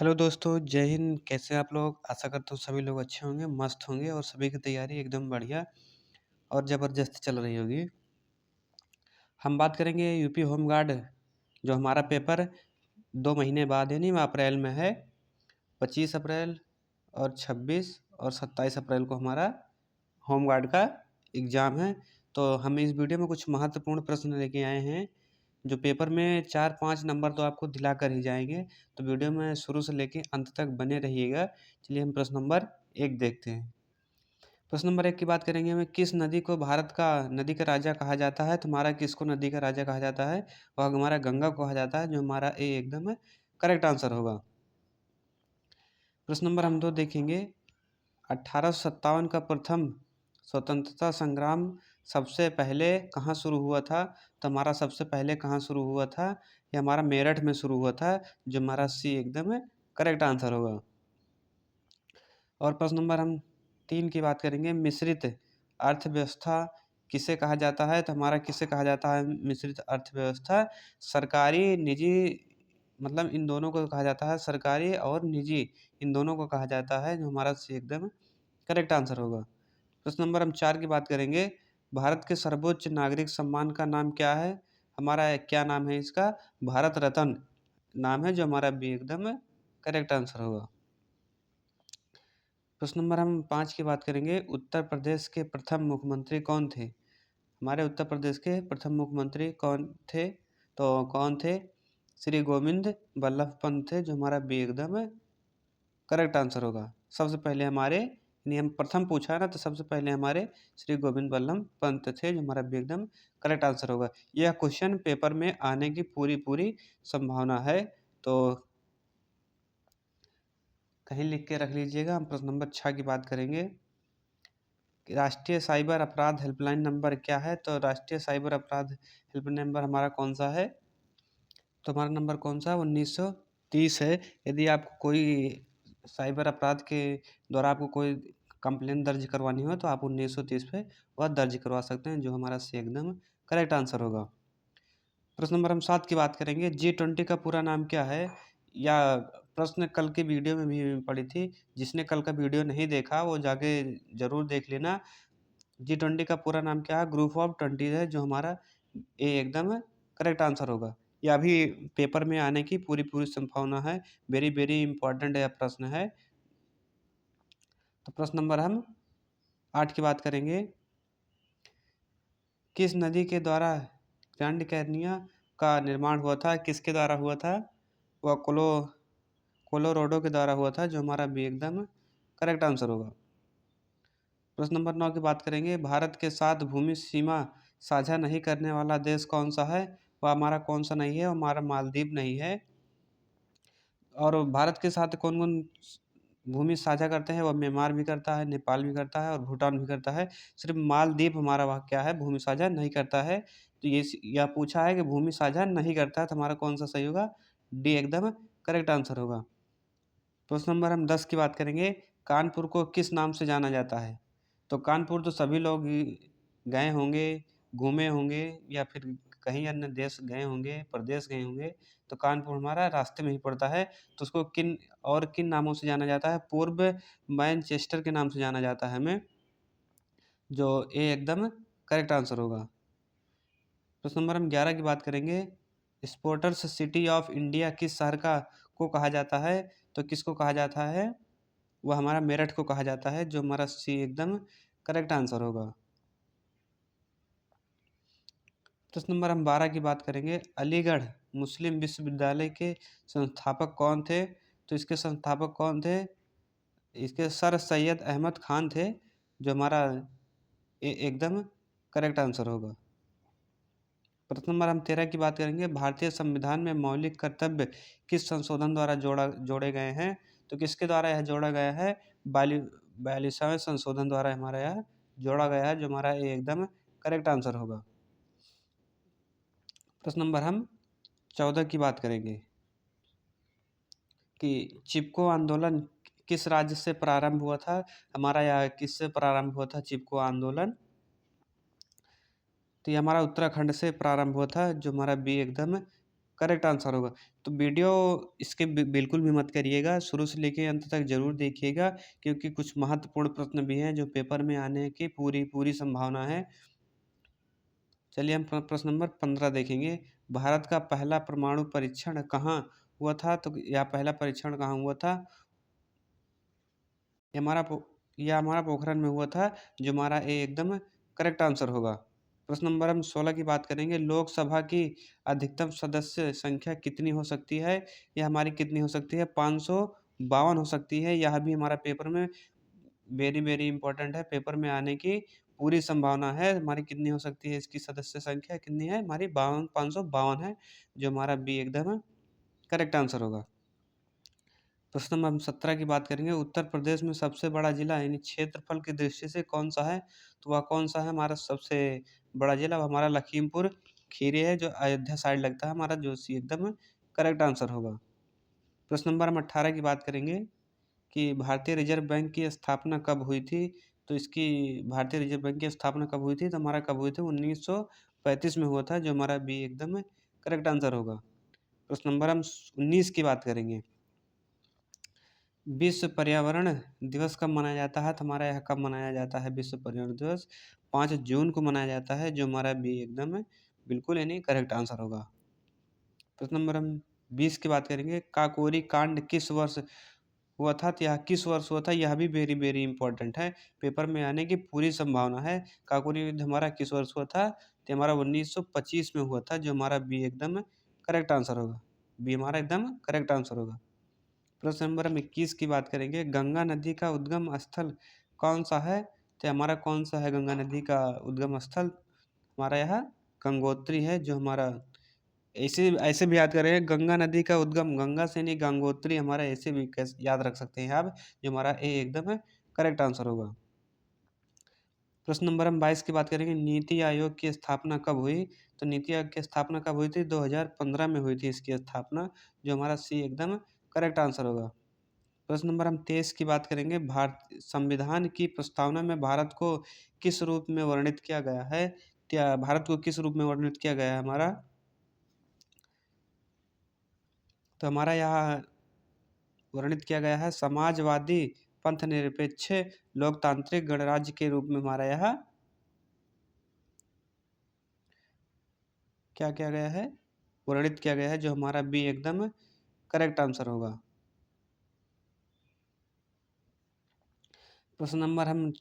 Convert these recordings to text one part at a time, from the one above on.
Hello दोस्तों, जय हिंद। कैसे हैं आप लोग? आशा करता हूँ सभी लोग अच्छे होंगे, मस्त होंगे और सभी की तैयारी एकदम बढ़िया और ज़बरदस्त चल रही होगी। हम बात करेंगे यूपी होम गार्ड, जो हमारा पेपर 2 महीने बाद यानी अप्रैल में है। 25 अप्रैल और 26 और 27 अप्रैल को हमारा होम गार्ड का एग्ज़ाम है। तो हम इस वीडियो में कुछ महत्वपूर्ण प्रश्न लेके आए हैं, जो पेपर में 4-5 नंबर तो आपको दिला कर ही जाएँगे। तो वीडियो में शुरू से लेके अंत तक बने रहिएगा। चलिए हम प्रश्न नंबर 1 देखते हैं। प्रश्न नंबर 1 की बात करेंगे हमें, किस नदी को भारत का नदी का राजा कहा जाता है? तो हमारा किसको नदी का राजा कहा जाता है? वह हमारा गंगा को कहा जाता है, जो हमारा ए एकदम करेक्ट आंसर होगा। प्रश्न नंबर हम 2 देखेंगे, 1857 का प्रथम स्वतंत्रता संग्राम सबसे पहले कहाँ शुरू हुआ था? तो हमारा सबसे पहले कहाँ शुरू हुआ था? ये हमारा मेरठ में शुरू हुआ था, जो हमारा सी एकदम करेक्ट आंसर होगा। और प्रश्न नंबर हम 3 की बात करेंगे, मिश्रित अर्थव्यवस्था किसे कहा जाता है? तो हमारा किसे कहा जाता है मिश्रित अर्थव्यवस्था? सरकारी, निजी, मतलब इन दोनों को कहा जाता है, सरकारी और निजी इन दोनों को कहा जाता है, जो हमारा सी एकदम करेक्ट आंसर होगा। प्रश्न नंबर हम 4 की बात करेंगे, भारत के सर्वोच्च नागरिक सम्मान का नाम क्या है? हमारा क्या नाम है इसका? भारत रत्न नाम है, जो हमारा बी एकदम करेक्ट आंसर होगा। प्रश्न नंबर हम 5 की बात करेंगे, उत्तर प्रदेश के प्रथम मुख्यमंत्री कौन थे? हमारे उत्तर प्रदेश के प्रथम मुख्यमंत्री कौन थे? तो कौन थे? श्री गोविंद बल्लभ पंत थे, जो हमारा बी एकदम करेक्ट आंसर होगा। सबसे पहले हमारे नियम प्रथम पूछा है ना, तो सबसे पहले हमारे श्री गोविंद बल्लभ पंत थे, जो हमारा बी एकदम करेक्ट आंसर होगा। यह क्वेश्चन पेपर में आने की पूरी पूरी संभावना है, तो कहीं लिख के रख लीजिएगा। हम प्रश्न नंबर 6 की बात करेंगे, राष्ट्रीय साइबर अपराध हेल्पलाइन नंबर क्या है? तो राष्ट्रीय साइबर अपराध हेल्पलाइन नंबर हमारा कौन सा है? तो हमारा नंबर कौन सा 1930 है। यदि आपको कोई साइबर अपराध के द्वारा आपको कोई कंप्लेंट दर्ज करवानी हो, तो आप 1930 पे वह दर्ज करवा सकते हैं, जो हमारा सी एकदम करेक्ट आंसर होगा। प्रश्न नंबर हम 7 की बात करेंगे, G20 का पूरा नाम क्या है? या प्रश्न कल की वीडियो में भी पड़ी थी, जिसने कल का वीडियो नहीं देखा वो जाके ज़रूर देख लेना। G20 का पूरा नाम क्या है? ग्रुप ऑफ 20 है, जो हमारा ए एकदम करेक्ट आंसर होगा। यह भी पेपर में आने की पूरी पूरी संभावना है। वेरी वेरी इंपॉर्टेंट यह प्रश्न है। तो प्रश्न नंबर हम 8 की बात करेंगे, किस नदी के द्वारा ग्रैंड कैनियन का निर्माण हुआ था? किसके द्वारा हुआ था? वह कोलोराडो के द्वारा हुआ था, जो हमारा बी एकदम करेक्ट आंसर होगा। प्रश्न नंबर 9 की बात करेंगे, भारत के साथ भूमि सीमा साझा नहीं करने वाला देश कौन सा है? वह हमारा कौन सा नहीं है? वो हमारा मालदीव नहीं है। और भारत के साथ कौन-कौन भूमि साझा करते हैं? वह म्यांमार भी करता है, नेपाल भी करता है और भूटान भी करता है। सिर्फ़ मालदीव हमारा वह क्या है, भूमि साझा नहीं करता है। तो यह पूछा है कि भूमि साझा नहीं करता है, तो हमारा कौन-सा सही होगा? डी एकदम करेक्ट आंसर होगा। प्रश्न नंबर हम 10 की बात करेंगे, कानपुर को किस नाम से जाना जाता है? तो कानपुर तो सभी लोग गए होंगे, घूमे होंगे या फिर कहीं अन्य देश गए होंगे, प्रदेश गए होंगे, तो कानपुर हमारा रास्ते में ही पड़ता है। तो उसको किन नामों से जाना जाता है? पूर्व मैनचेस्टर के नाम से जाना जाता है हमें, जो ए एकदम करेक्ट आंसर होगा। प्रश्न नंबर हम 11 की बात करेंगे, स्पोर्टर्स सिटी ऑफ इंडिया किस शहर को कहा जाता है? तो किसको कहा जाता है? वह हमारा मेरठ को कहा जाता है, जो हमारा सी एकदम करेक्ट आंसर होगा। प्रश्न नंबर हम 12 की बात करेंगे, अलीगढ़ मुस्लिम विश्वविद्यालय के संस्थापक कौन थे? तो इसके संस्थापक कौन थे? इसके सर सैयद अहमद खान थे, जो हमारा एकदम करेक्ट आंसर होगा। प्रश्न नंबर हम 13 की बात करेंगे, भारतीय संविधान में मौलिक कर्तव्य किस संशोधन द्वारा जोड़े गए हैं? तो किसके द्वारा यह जोड़ा गया है? 42वें संशोधन द्वारा हमारा यह जोड़ा गया है, जो हमारा ये एकदम करेक्ट आंसर होगा। प्रश्न नंबर हम 14 की बात करेंगे कि चिपको आंदोलन किस राज्य से प्रारंभ हुआ था? हमारा यह किससे प्रारंभ हुआ था चिपको आंदोलन? तो ये हमारा उत्तराखंड से प्रारंभ हुआ था, जो हमारा बी एकदम करेक्ट आंसर होगा। तो वीडियो इसके बिल्कुल भी मत करिएगा, शुरू से लेके अंत तक ज़रूर देखिएगा, क्योंकि कुछ महत्वपूर्ण प्रश्न भी हैं जो पेपर में आने की पूरी पूरी संभावना है। चलिए हम प्रश्न नंबर 15 देखेंगे। भारत का पहला परमाणु परीक्षण कहाँ हुआ था? तो यह पहला परीक्षण कहाँ हुआ था? ये हमारा यह हमारा पोखरण में हुआ था, जो हमारा ए एकदम करेक्ट आंसर होगा। प्रश्न नंबर हम 16 की बात करेंगे। लोकसभा की अधिकतम सदस्य संख्या कितनी हो सकती है? यह हमारी कितनी हो सकती है? 552 हो सकती है। यह भी हमारा पेपर में वेरी वेरी इंपॉर्टेंट है, पेपर में आने की पूरी संभावना है। हमारी कितनी हो सकती है? इसकी सदस्य संख्या कितनी है? हमारी 552 है, जो हमारा बी एकदम करेक्ट आंसर होगा। प्रश्न नंबर हम 17 की बात करेंगे। उत्तर प्रदेश में सबसे बड़ा जिला यानी क्षेत्रफल की दृष्टि से कौन सा है? तो वह कौन सा है? हमारा सबसे बड़ा जिला वह हमारा लखीमपुर खीरी है, जो अयोध्या साइड लगता है हमारा, जो सी एकदम करेक्ट आंसर होगा। प्रश्न नंबर हम 18 की बात करेंगे कि भारतीय रिजर्व बैंक की स्थापना कब हुई थी? तो इसकी भारतीय रिजर्व बैंक की स्थापना कब हुई थी? तो हमारा कब हुई थी? 1935 में हुआ था, जो हमारा बी एकदम करेक्ट आंसर होगा। प्रश्न नंबर हम 19 की बात करेंगे। विश्व पर्यावरण दिवस कब मनाया जाता है? तो हमारा यह कब मनाया जाता है विश्व पर्यावरण दिवस? 5 जून को मनाया जाता है, जो हमारा बी एकदम बिल्कुल यानी करेक्ट आंसर होगा। प्रश्न नंबर हम 20 की बात करेंगे। काकोरी कांड किस वर्ष हुआ था? तो यह किस वर्ष हुआ था? यह भी वेरी वेरी इंपॉर्टेंट है, पेपर में आने की पूरी संभावना है। काकोरी युद्ध हमारा किस वर्ष हुआ था? तो हमारा 1925 में हुआ था, जो हमारा बी एकदम करेक्ट आंसर होगा। बी हमारा एकदम करेक्ट आंसर होगा। प्रश्न नंबर हम 21 की बात करेंगे। गंगा नदी का उद्गम स्थल कौन सा है? तो हमारा कौन सा है गंगा नदी का उद्गम स्थल? हमारा यह गंगोत्री है, जो हमारा ऐसे ऐसे भी याद करें, गंगा नदी का उद्गम गंगा से नहीं गंगोत्री, हमारा ऐसे भी याद रख सकते हैं आप, जो हमारा ए एकदम करेक्ट आंसर होगा। प्रश्न नंबर हम 22 की बात करेंगे। नीति आयोग की स्थापना कब हुई? तो नीति आयोग की स्थापना कब हुई थी? 2015 में हुई थी इसकी स्थापना, जो हमारा सी एकदम करेक्ट आंसर होगा। प्रश्न नंबर हम 23 की बात करेंगे। भारत संविधान की प्रस्तावना में भारत को किस रूप में वर्णित किया गया है? क्या भारत को किस रूप में वर्णित किया गया है हमारा? तो हमारा यहाँ वर्णित किया गया है समाजवादी पंथ निरपेक्ष लोकतांत्रिक गणराज्य के रूप में हमारा यहाँ क्या किया गया है? वर्णित किया गया है, जो हमारा बी एकदम करेक्ट आंसर होगा। प्रश्न नंबर हम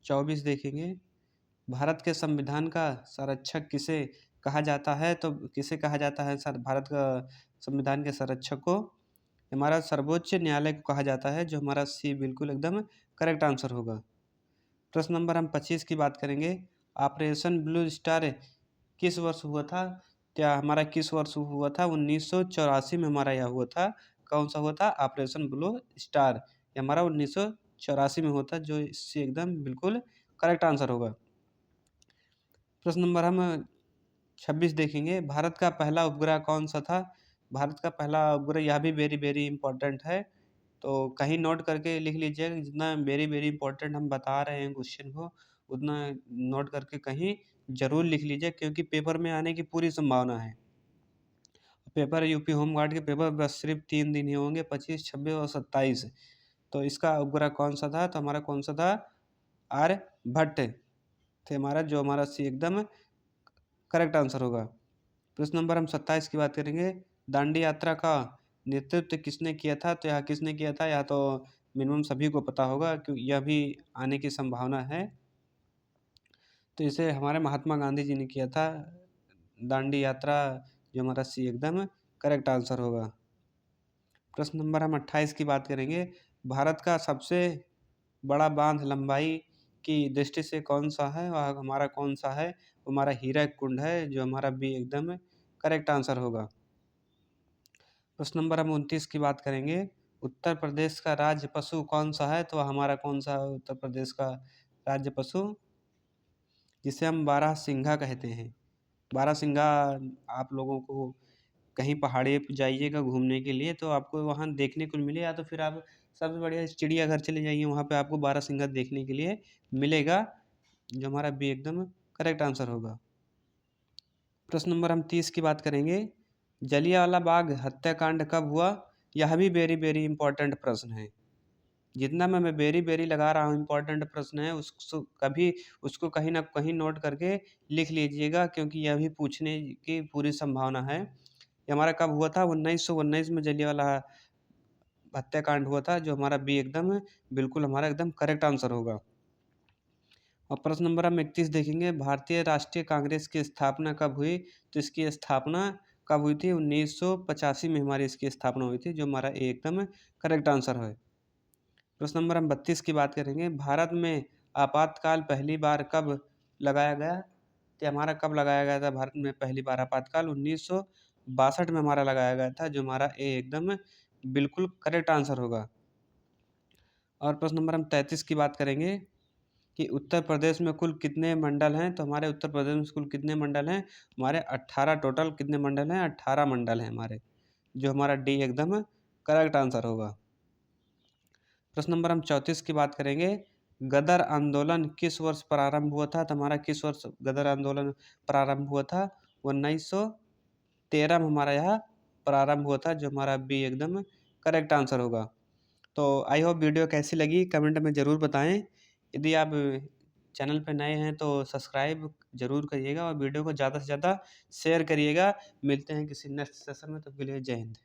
24 देखेंगे। भारत के संविधान का संरक्षक किसे कहा जाता है? तो किसे कहा जाता है सर भारत का संविधान के संरक्षक को? हमारा सर्वोच्च न्यायालय को कहा जाता है, जो हमारा सी बिल्कुल एकदम करेक्ट आंसर होगा। प्रश्न नंबर हम 25 की बात करेंगे। ऑपरेशन ब्लू स्टार किस वर्ष हुआ था? क्या हमारा किस वर्ष हुआ था? 1984 में हमारा यह हुआ था। कौन सा हुआ था? ऑपरेशन ब्लू स्टार, ये हमारा 1984 में हुआ था, जो इससे एकदम बिल्कुल करेक्ट आंसर होगा। प्रश्न नंबर हम 26 देखेंगे। भारत का पहला उपग्रह कौन सा था? भारत का पहला उपग्रह, यह भी वेरी वेरी इंपॉर्टेंट है, तो कहीं नोट करके लिख लीजिएगा। जितना वेरी वेरी इंपॉर्टेंट हम बता रहे हैं क्वेश्चन को, उतना नोट करके कहीं जरूर लिख लीजिए, क्योंकि पेपर में आने की पूरी संभावना है। पेपर यूपी होम गार्ड के पेपर बस सिर्फ 3 दिन ही होंगे, 25, 26 और 27। तो इसका उपग्रह कौन सा था? तो हमारा कौन सा था? आर्यभट्ट थे हमारा, जो हमारा सी एकदम करेक्ट आंसर होगा। प्रश्न नंबर हम 27 की बात करेंगे। दांडी यात्रा का नेतृत्व किसने किया था? तो यह किसने किया था? यह तो मिनिमम सभी को पता होगा, क्योंकि यह भी आने की संभावना है। तो इसे हमारे महात्मा गांधी जी ने किया था, दांडी यात्रा, जो हमारा सी एकदम करेक्ट आंसर होगा। प्रश्न नंबर हम 28 की बात करेंगे। भारत का सबसे बड़ा बांध लंबाई की दृष्टि से कौन सा है? वह हमारा कौन सा है? हमारा हीरक कुंड है, जो हमारा बी एकदम करेक्ट आंसर होगा। प्रश्न नंबर हम 29 की बात करेंगे। उत्तर प्रदेश का राज्य पशु कौन सा है? तो हमारा कौन सा है उत्तर प्रदेश का राज्य पशु? जिसे हम बारहसिंघा कहते हैं। बारहसिंघा, आप लोगों को कहीं पहाड़ी पे जाइएगा घूमने के लिए, तो आपको वहाँ देखने को मिले, या तो फिर आप सबसे बढ़िया चिड़ियाघर चले जाइए, वहाँ पे आपको बारहसिंघा देखने के लिए मिलेगा, जो हमारा बी एकदम करेक्ट आंसर होगा। प्रश्न नंबर हम 30 की बात करेंगे। जलियांवाला बाग हत्याकांड कब हुआ? यह भी वेरी वेरी इंपॉर्टेंट प्रश्न है। जितना मैं वेरी वेरी लगा रहा हूँ इंपॉर्टेंट प्रश्न है, उसको कहीं ना कहीं नोट करके लिख लीजिएगा, क्योंकि यह भी पूछने की पूरी संभावना है। ये हमारा कब हुआ था? 1919 में जलियांवाला हत्याकांड हुआ था, जो हमारा बी एकदम बिल्कुल हमारा एकदम करेक्ट आंसर होगा। और प्रश्न नंबर हम 31 देखेंगे, भारतीय राष्ट्रीय कांग्रेस की स्थापना कब हुई? तो इसकी स्थापना कब हुई थी? 1985 में हमारी इसकी स्थापना हुई थी, जो हमारा ए एकदम करेक्ट आंसर है। प्रश्न नंबर हम 32 की बात करेंगे, भारत में आपातकाल पहली बार कब लगाया गया? तो हमारा कब लगाया गया था भारत में पहली बार आपातकाल? 1962 में हमारा लगाया गया था, जो हमारा ए एकदम बिल्कुल करेक्ट आंसर होगा। और प्रश्न नंबर हम 33 की बात करेंगे कि उत्तर प्रदेश में कुल कितने मंडल हैं? तो हमारे उत्तर प्रदेश में कुल कितने मंडल हैं? हमारे 18 टोटल कितने मंडल हैं? 18 मंडल हैं हमारे, जो हमारा डी एकदम करेक्ट आंसर होगा। प्रश्न नंबर हम 34 की बात करेंगे, गदर आंदोलन किस वर्ष प्रारंभ हुआ था? तो हमारा किस वर्ष गदर आंदोलन प्रारंभ हुआ था? 1913 में हमारा यह प्रारंभ हुआ था, जो हमारा बी एकदम करेक्ट आंसर होगा। तो आई होप वीडियो कैसी लगी कमेंट में ज़रूर बताएं। यदि आप चैनल पर नए हैं तो सब्सक्राइब ज़रूर करिएगा और वीडियो को ज़्यादा से ज़्यादा शेयर करिएगा। मिलते हैं किसी नेक्स्ट सेशन में, तब के लिए जय हिंद।